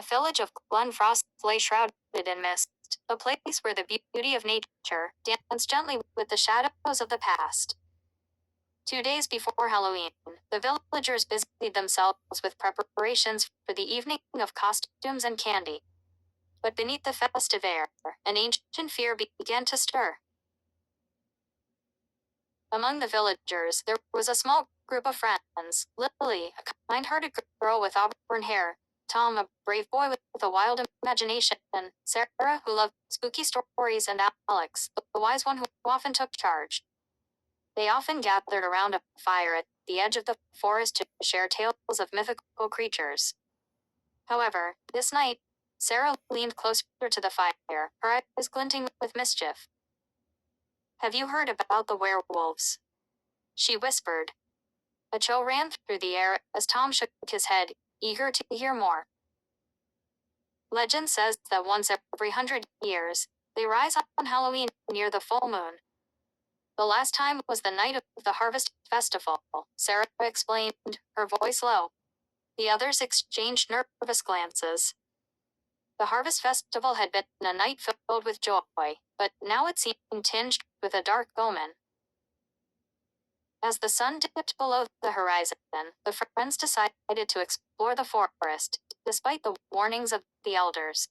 The village of Glenfrost lay shrouded in mist, a place where the beauty of nature danced gently with the shadows of the past. 2 days before Halloween, the villagers busied themselves with preparations for the evening of costumes and candy. But beneath the festive air, an ancient fear began to stir. Among the villagers, there was a small group of friends: Lily, a kind-hearted girl with auburn hair; Tom, a brave boy with a wild imagination; and Sarah, who loved spooky stories; and Alex, the wise one who often took charge. They often gathered around a fire at the edge of the forest to share tales of mythical creatures. However, this night, Sarah leaned closer to the fire, her eyes glinting with mischief. "Have you heard about the werewolves?" she whispered. A chill ran through the air as Tom shook his head, eager to hear more. Legend says that once every 100 years, they rise up on Halloween near the full moon. The last time was the night of the Harvest Festival, Sarah explained, her voice low. The others exchanged nervous glances. The Harvest Festival had been a night filled with joy, but now it seemed tinged with a dark omen. As the sun dipped below the horizon, the friends decided to explore the forest, despite the warnings of the elders.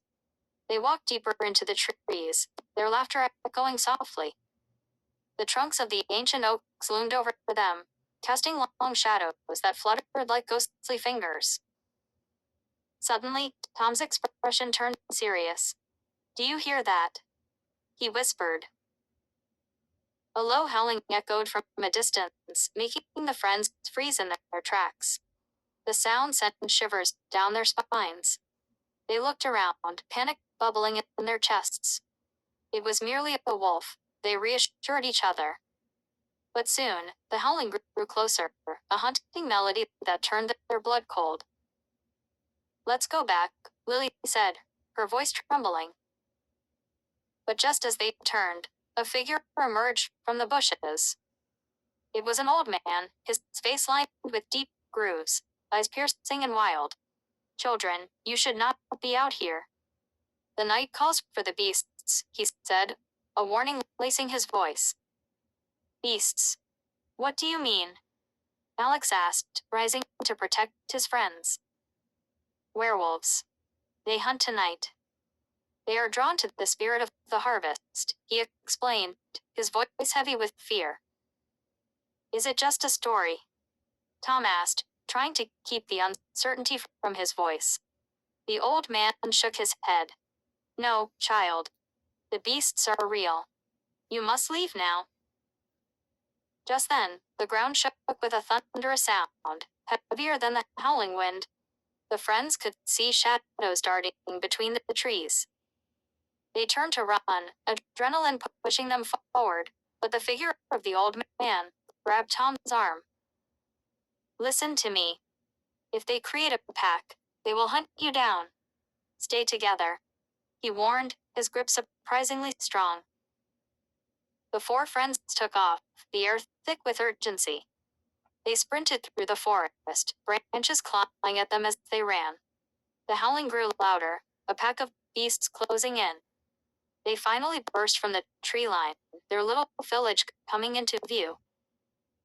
They walked deeper into the trees, their laughter echoing softly. The trunks of the ancient oaks loomed over them, casting long shadows that fluttered like ghostly fingers. Suddenly, Tom's expression turned serious. "Do you hear that?" he whispered. A low howling echoed from a distance, making the friends freeze in their tracks. The sound sent shivers down their spines. They looked around, panic bubbling in their chests. It was merely a wolf, they reassured each other. But soon, the howling grew closer, a haunting melody that turned their blood cold. "Let's go back," Lily said, her voice trembling. But just as they turned, a figure emerged from the bushes. It was an old man, his face lined with deep grooves, eyes piercing and wild. "Children, you should not be out here. The night calls for the beasts," he said, a warning lacing his voice. "Beasts? What do you mean?" Alex asked, rising to protect his friends. "Werewolves. They hunt tonight. They are drawn to the spirit of the harvest," he explained, his voice heavy with fear. "Is it just a story?" Tom asked, trying to keep the uncertainty from his voice. The old man shook his head. "No, child. The beasts are real. You must leave now." Just then, the ground shook with a thunderous sound, heavier than the howling wind. The friends could see shadows darting between the trees. They turned to run, adrenaline pushing them forward, but the figure of the old man grabbed Tom's arm. "Listen to me. If they create a pack, they will hunt you down. Stay together," he warned, his grip surprisingly strong. The four friends took off, the air thick with urgency. They sprinted through the forest, branches clawing at them as they ran. The howling grew louder, a pack of beasts closing in. They finally burst from the tree line, their little village coming into view.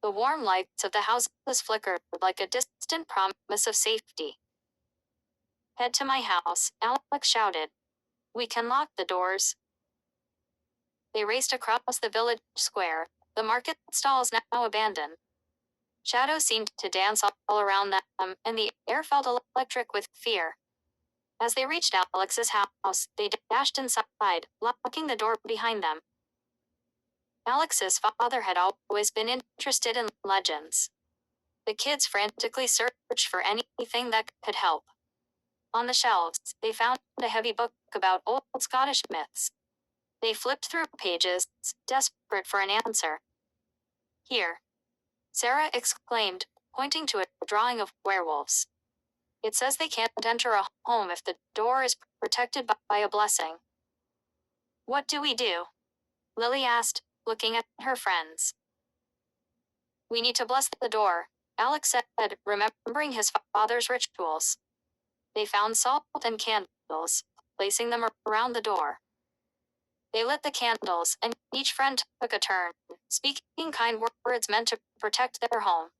The warm lights of the houses flickered like a distant promise of safety. "Head to my house," Alex shouted. "We can lock the doors." They raced across the village square, the market stalls now abandoned. Shadows seemed to dance all around them, and the air felt electric with fear. As they reached Alex's house, they dashed inside, locking the door behind them. Alex's father had always been interested in legends. The kids frantically searched for anything that could help. On the shelves, they found a heavy book about old Scottish myths. They flipped through pages, desperate for an answer. "Here," Sarah exclaimed, pointing to a drawing of werewolves. "It says they can't enter a home if the door is protected by a blessing." "What do we do?" Lily asked, looking at her friends. "We need to bless the door," Alex said, remembering his father's rituals. They found salt and candles, placing them around the door. They lit the candles, and each friend took a turn, speaking kind words meant to protect their home.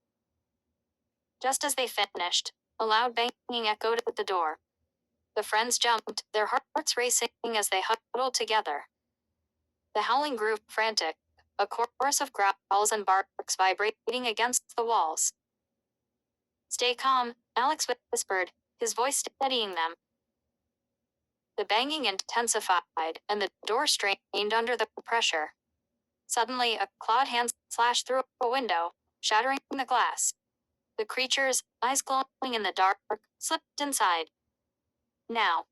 Just as they finished, a loud banging echoed at the door. The friends jumped, their hearts racing as they huddled together. The howling grew frantic, a chorus of growls and barks vibrating against the walls. "Stay calm," Alex whispered, his voice steadying them. The banging intensified, and the door strained under the pressure. Suddenly, a clawed hand slashed through a window, shattering the glass. The creatures, eyes glowing in the dark, slipped inside. "Now!"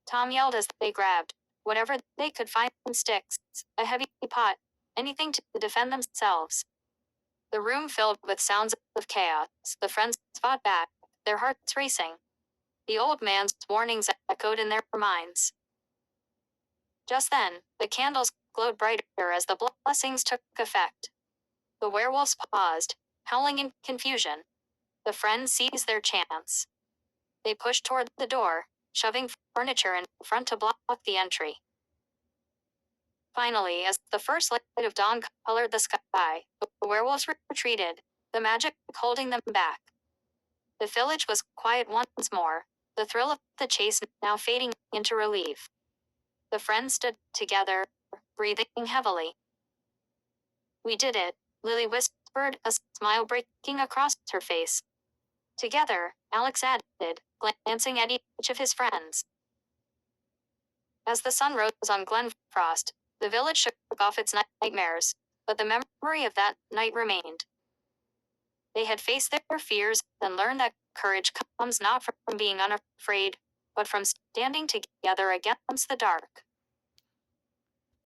Tom yelled as they grabbed whatever they could find: sticks, a heavy pot, anything to defend themselves. The room filled with sounds of chaos. The friends fought back, their hearts racing. The old man's warnings echoed in their minds. Just then, the candles glowed brighter as the blessings took effect. The werewolves paused, howling in confusion. The friends seized their chance. They pushed toward the door, shoving furniture in front to block the entry. Finally, as the first light of dawn colored the sky, the werewolves retreated, the magic holding them back. The village was quiet once more, the thrill of the chase now fading into relief. The friends stood together, breathing heavily. "We did it," Lily whispered, a smile breaking across her face. "Together," Alex added, glancing at each of his friends. As the sun rose on Glenfrost, the village shook off its nightmares, but the memory of that night remained. They had faced their fears and learned that courage comes not from being unafraid, but from standing together against the dark.